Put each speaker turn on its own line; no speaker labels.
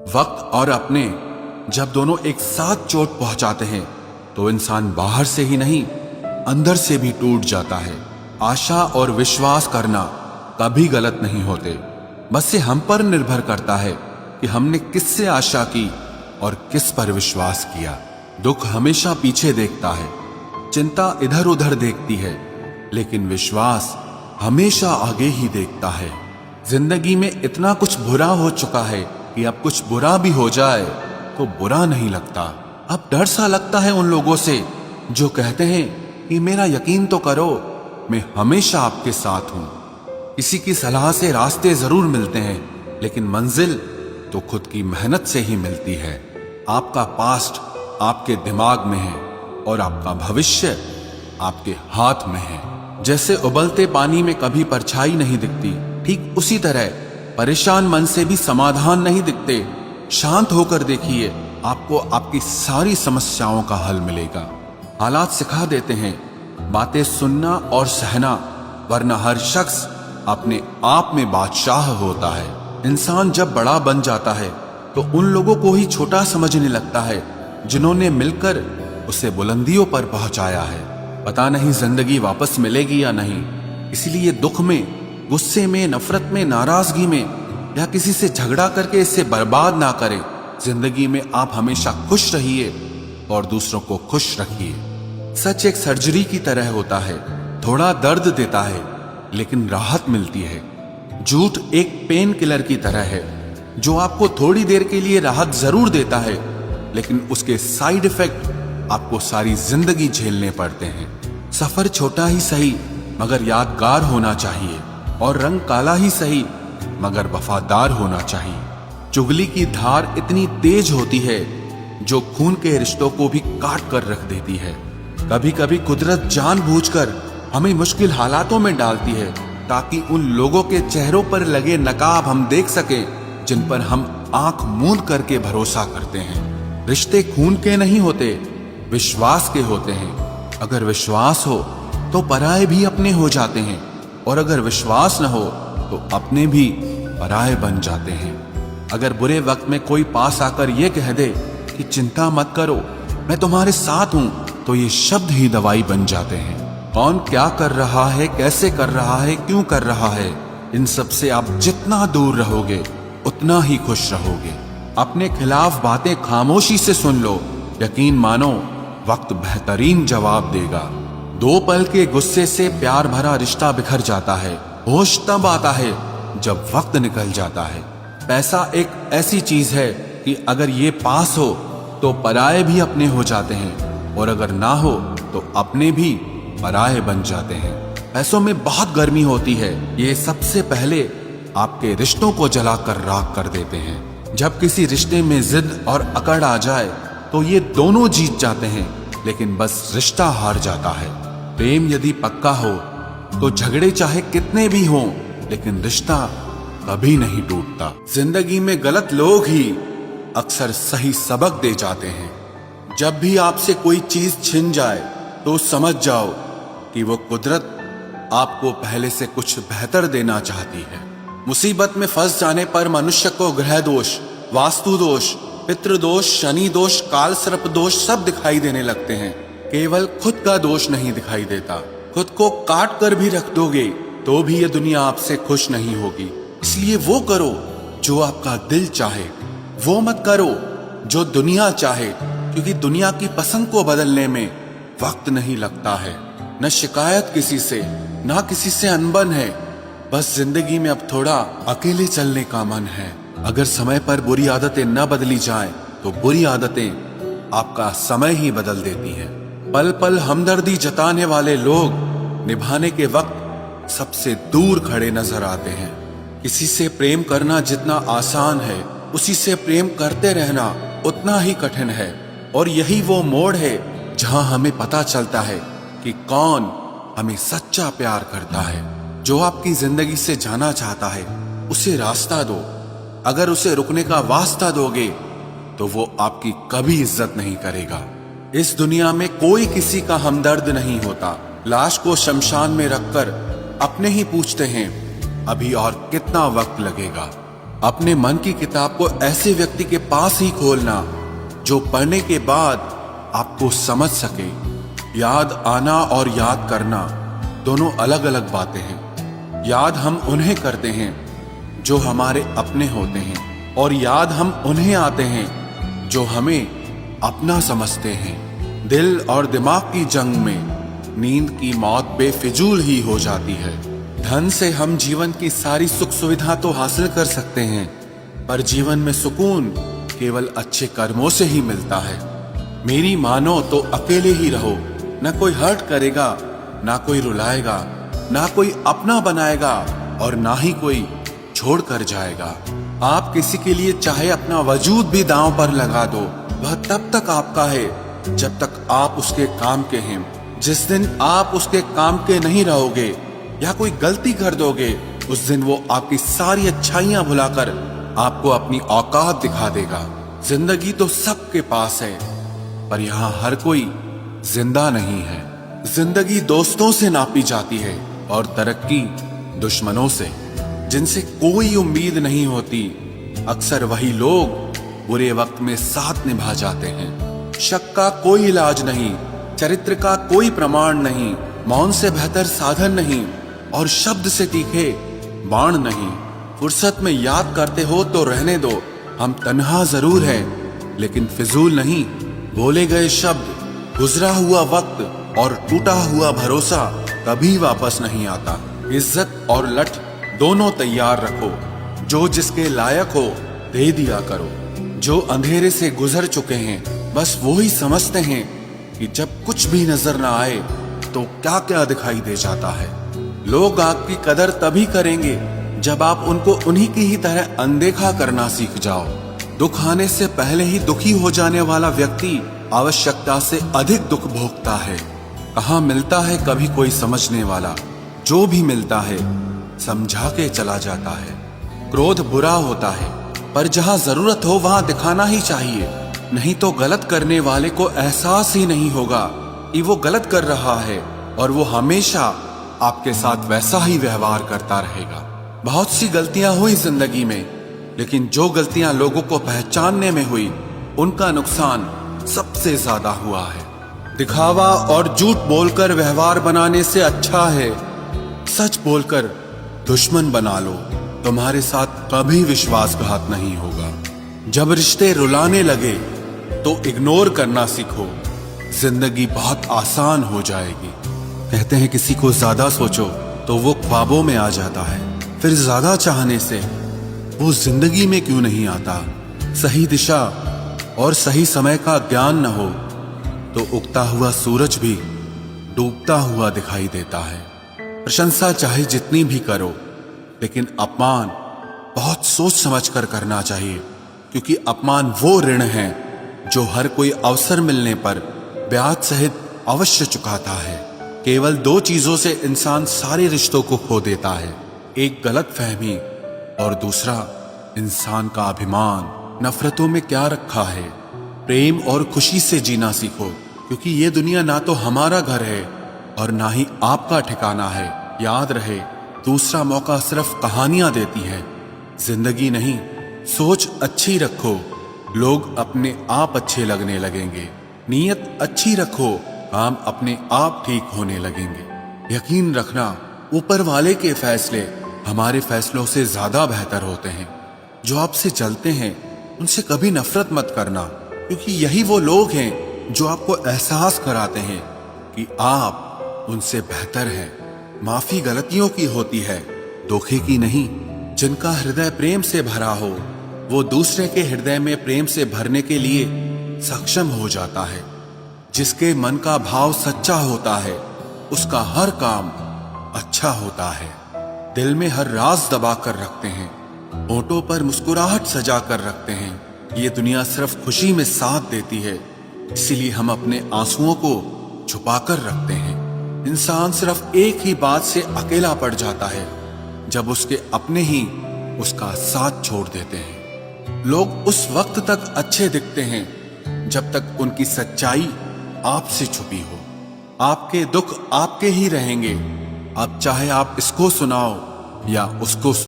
वक्त और अपने जब दोनों एक साथ चोट पहुंचाते हैं तो इंसान बाहर से ही नहीं अंदर से भी टूट जाता है। आशा और विश्वास करना कभी गलत नहीं होते, बस ये हम पर निर्भर करता है कि हमने किससे आशा की और किस पर विश्वास किया। दुख हमेशा पीछे देखता है, चिंता इधर उधर देखती है, लेकिन विश्वास हमेशा आगे ही देखता है। जिंदगी में इतना कुछ बुरा हो चुका है कि अब कुछ बुरा भी हो जाए तो बुरा नहीं लगता। अब डर सा लगता है उन लोगों से जो कहते हैं कि मेरा यकीन तो करो, मैं हमेशा आपके साथ हूं। किसी की सलाह से रास्ते जरूर मिलते हैं, लेकिन मंजिल तो खुद की मेहनत से ही मिलती है। आपका पास्ट आपके दिमाग में है और आपका भविष्य आपके हाथ में है। जैसे उबलते पानी में कभी परछाई नहीं दिखती, ठीक उसी तरह परेशान मन से भी समाधान नहीं दिखते। शांत होकर देखिए, आपको आपकी सारी समस्याओं का हल मिलेगा। हालात सिखा देते हैं बातें सुनना और सहना, वरना हर शख्स अपने आप में बादशाह होता है। इंसान जब बड़ा बन जाता है तो उन लोगों को ही छोटा समझने लगता है जिन्होंने मिलकर उसे बुलंदियों पर पहुंचाया है। पता नहीं जिंदगी वापस मिलेगी या नहीं, इसलिए दुख में, गुस्से में, नफरत में, नाराजगी में या किसी से झगड़ा करके इससे बर्बाद ना करें। जिंदगी में आप हमेशा खुश रहिए और दूसरों को खुश रखिए। सच एक सर्जरी की तरह होता है, थोड़ा दर्द देता है लेकिन राहत मिलती है। झूठ एक पेन किलर की तरह है जो आपको थोड़ी देर के लिए राहत जरूर देता है, लेकिन उसके साइड इफेक्ट आपको सारी जिंदगी झेलने पड़ते हैं। सफर छोटा ही सही मगर यादगार होना चाहिए, और रंग काला ही सही मगर वफादार होना चाहिए। चुगली की धार इतनी तेज होती है जो खून के रिश्तों को भी काट कर रख देती है। कभी कभी कुदरत जानबूझकर हमें मुश्किल हालातों में डालती है ताकि उन लोगों के चेहरों पर लगे नकाब हम देख सकें जिन पर हम आंख मूंद करके भरोसा करते हैं। रिश्ते खून के नहीं होते, विश्वास के होते हैं। अगर विश्वास हो तो पराये भी अपने हो जाते हैं, और अगर विश्वास न हो तो अपने भी पराये बन जाते हैं। अगर बुरे वक्त में कोई पास आकर ये कह दे कि चिंता मत करो, मैं तुम्हारे साथ हूं, तो ये शब्द ही दवाई बन जाते हैं। कौन क्या कर रहा है, कैसे कर रहा है, क्यों कर रहा है, इन सब से आप जितना दूर रहोगे उतना ही खुश रहोगे। अपने खिलाफ बातें खामोशी से सुन लो, यकीन मानो वक्त बेहतरीन जवाब देगा। दो पल के गुस्से से प्यार भरा रिश्ता बिखर जाता है। होश तब आता है जब वक्त निकल जाता है। पैसा एक ऐसी चीज है कि अगर ये पास हो तो पराये भी अपने हो जाते हैं, और अगर ना हो तो अपने भी पराये बन जाते हैं। पैसों में बहुत गर्मी होती है, ये सबसे पहले आपके रिश्तों को जलाकर राख कर देते हैं। जब किसी रिश्ते में जिद और अकड़ आ जाए तो ये दोनों जीत जाते हैं, लेकिन बस रिश्ता हार जाता है। प्रेम यदि पक्का हो तो झगड़े चाहे कितने भी हों, लेकिन रिश्ता कभी नहीं टूटता। जिंदगी में गलत लोग ही अक्सर सही सबक दे जाते हैं। जब भी आपसे कोई चीज छिन जाए तो समझ जाओ कि वो कुदरत आपको पहले से कुछ बेहतर देना चाहती है। मुसीबत में फंस जाने पर मनुष्य को ग्रह दोष, वास्तु दोष, पितृदोष, शनि दोष, काल सर्प दोष सब दिखाई देने लगते हैं। केवल खुद का दोष नहीं दिखाई देता। खुद को काट कर भी रख दोगे तो भी ये दुनिया आपसे खुश नहीं होगी। इसलिए वो करो जो आपका दिल चाहे, वो मत करो जो दुनिया चाहे, क्योंकि दुनिया की पसंद को बदलने में वक्त नहीं लगता है। न शिकायत किसी से, ना किसी से अनबन है, बस जिंदगी में अब थोड़ा अकेले चलने का मन है। अगर समय पर बुरी आदतें न बदली जाएं, तो बुरी आदतें आपका समय ही बदल देती हैं। पल पल हमदर्दी जताने वाले लोग निभाने के वक्त सबसे दूर खड़े नजर आते हैं। किसी से प्रेम करना जितना आसान है, उसी से प्रेम करते रहना उतना ही कठिन है। और यही वो मोड़ है जहां हमें पता चलता है कि कौन हमें सच्चा प्यार करता है। जो आपकी जिंदगी से जाना चाहता है उसे रास्ता दो। अगर उसे रुकने का वास्ता दोगे तो वो आपकी कभी इज्जत नहीं करेगा। इस दुनिया में कोई किसी का हमदर्द नहीं होता। लाश को शमशान में रखकर अपने ही पूछते हैं अभी और कितना वक्त लगेगा। अपने मन की किताब को ऐसे व्यक्ति के पास ही खोलना जो पढ़ने के बाद आपको समझ सके। याद आना और याद करना दोनों अलग अलग बातें हैं। याद हम उन्हें करते हैं जो हमारे अपने होते हैं, और याद हम उन्हें आते हैं जो हमें अपना समझते हैं। दिल और दिमाग की जंग में नींद की मौत बेफिजूल ही हो जाती है। धन से हम जीवन की सारी सुख सुविधा तो हासिल कर सकते हैं, पर जीवन में सुकून केवल अच्छे कर्मों से ही मिलता है। मेरी मानो तो अकेले ही रहो, न कोई हर्ट करेगा, ना कोई रुलाएगा, ना कोई अपना बनाएगा, और ना ही कोई छोड़ कर जाएगा। आप किसी के लिए चाहे अपना वजूद भी दांव पर लगा दो, वह तब तक आपका है जब तक आप उसके काम के हैं। जिस दिन आप उसके काम के नहीं रहोगे या कोई गलती कर दोगे, उस दिन वो आपकी सारी अच्छाइयां भुलाकर आपको अपनी औकात दिखा देगा। जिंदगी तो सबके पास है, पर यहाँ हर कोई जिंदा नहीं है। जिंदगी दोस्तों से नापी जाती है और तरक्की दुश्मनों से। जिनसे कोई उम्मीद नहीं होती, अक्सर वही लोग बुरे वक्त में साथ निभा जाते हैं। शक का कोई इलाज नहीं, चरित्र का कोई प्रमाण नहीं, मौन से बेहतर साधन नहीं, और शब्द से तीखे बाण नहीं। फुर्सत में याद करते हो तो रहने दो, हम तन्हा जरूर हैं लेकिन फिजूल नहीं। बोले गए शब्द, गुजरा हुआ वक्त और टूटा हुआ भरोसा कभी वापस नहीं आता। इज्जत और लठ दोनों तैयार रखो, जो जिसके लायक हो दे दिया करो। जो अंधेरे से गुजर चुके हैं बस वो ही समझते हैं कि जब कुछ भी नजर ना आए तो क्या क्या दिखाई दे जाता है। लोग आपकी कदर तभी करेंगे जब आप उनको उन्हीं की ही तरह अनदेखा करना सीख जाओ। दुख आने से पहले ही दुखी हो जाने वाला व्यक्ति आवश्यकता से अधिक दुख भोगता है। कहाँ मिलता है कभी कोई समझने वाला, जो भी मिलता है समझा के चला जाता है। क्रोध बुरा होता है, पर जहाँ जरूरत हो वहाँ दिखाना ही चाहिए, नहीं तो गलत करने वाले को एहसास ही नहीं होगा कि वो गलत कर रहा है, और वो हमेशा आपके साथ वैसा ही व्यवहार करता रहेगा। बहुत सी गलतियां हुई जिंदगी में, लेकिन जो गलतियां लोगों को पहचानने में हुई, उनका नुकसान सबसे ज्यादा हुआ है। दिखावा और झूठ बोलकर व्यवहार बनाने से अच्छा है सच बोलकर दुश्मन बना लो। तुम्हारे साथ कभी विश्वासघात नहीं होगा। जब रिश्ते रुलाने लगे तो इग्नोर करना सीखो, जिंदगी बहुत आसान हो जाएगी। कहते हैं किसी को ज्यादा सोचो तो वो ख्वाबों में आ जाता है, फिर ज्यादा चाहने से वो जिंदगी में क्यों नहीं आता। सही दिशा और सही समय का ज्ञान न हो तो उगता हुआ सूरज भी डूबता हुआ दिखाई देता है। प्रशंसा चाहे जितनी भी करो, लेकिन अपमान बहुत सोच समझ कर करना चाहिए, क्योंकि अपमान वो ऋण है जो हर कोई अवसर मिलने पर ब्याज सहित अवश्य चुकाता है। केवल दो चीजों से इंसान सारे रिश्तों को खो देता है, एक गलतफहमी और दूसरा इंसान का अभिमान। नफरतों में क्या रखा है, प्रेम और खुशी से जीना सीखो, क्योंकि ये दुनिया ना तो हमारा घर है और ना ही आपका ठिकाना है। याद रहे, दूसरा मौका सिर्फ कहानियां देती है, जिंदगी नहीं। सोच अच्छी रखो, लोग अपने आप अच्छे लगने लगेंगे। नीयत अच्छी रखो, काम अपने आप ठीक होने लगेंगे। यकीन रखना, ऊपर वाले के फैसले हमारे फैसलों से ज्यादा बेहतर होते हैं। जो आपसे चलते हैं उनसे कभी नफरत मत करना, क्योंकि यही वो लोग हैं जो आपको एहसास कराते हैं कि आप उनसे बेहतर हैं। माफी गलतियों की होती है, धोखे की नहीं। जिनका हृदय प्रेम से भरा हो वो दूसरे के हृदय में प्रेम से भरने के लिए सक्षम हो जाता है। जिसके मन का भाव सच्चा होता है उसका हर काम अच्छा होता है। दिल में हर राज दबा कर रखते हैं, होठों पर मुस्कुराहट सजा कर रखते हैं। ये दुनिया सिर्फ खुशी में साथ देती है, इसीलिए हम अपने आंसुओं को छुपा कर रखते हैं। इंसान सिर्फ एक ही बात से अकेला पड़ जाता है, जब उसके अपने ही उसका साथ छोड़ देते हैं। लोग उस वक्त तक अच्छे दिखते हैं जब तक उनकी सच्चाई आपसे छुपी हो। आपके दुख आपके ही रहेंगे, अब चाहे आप इसको सुनाओ या उसको